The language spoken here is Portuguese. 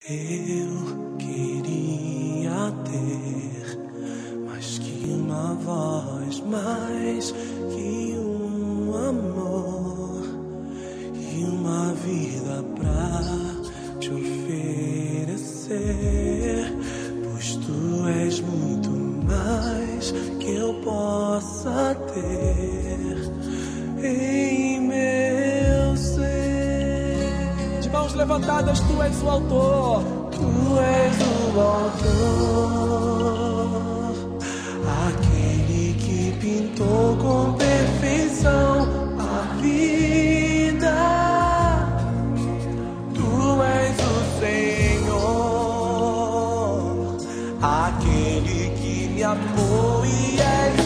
Eu queria ter mais que uma voz, mais que um amor e uma vida pra te oferecer, pois tu és muito mais que eu possa ter em meu ser. De mãos levantadas, tu és o autor. Tu és o autor, aquele que pintou com perfeição a vida. Tu és o Senhor, aquele que me amou e és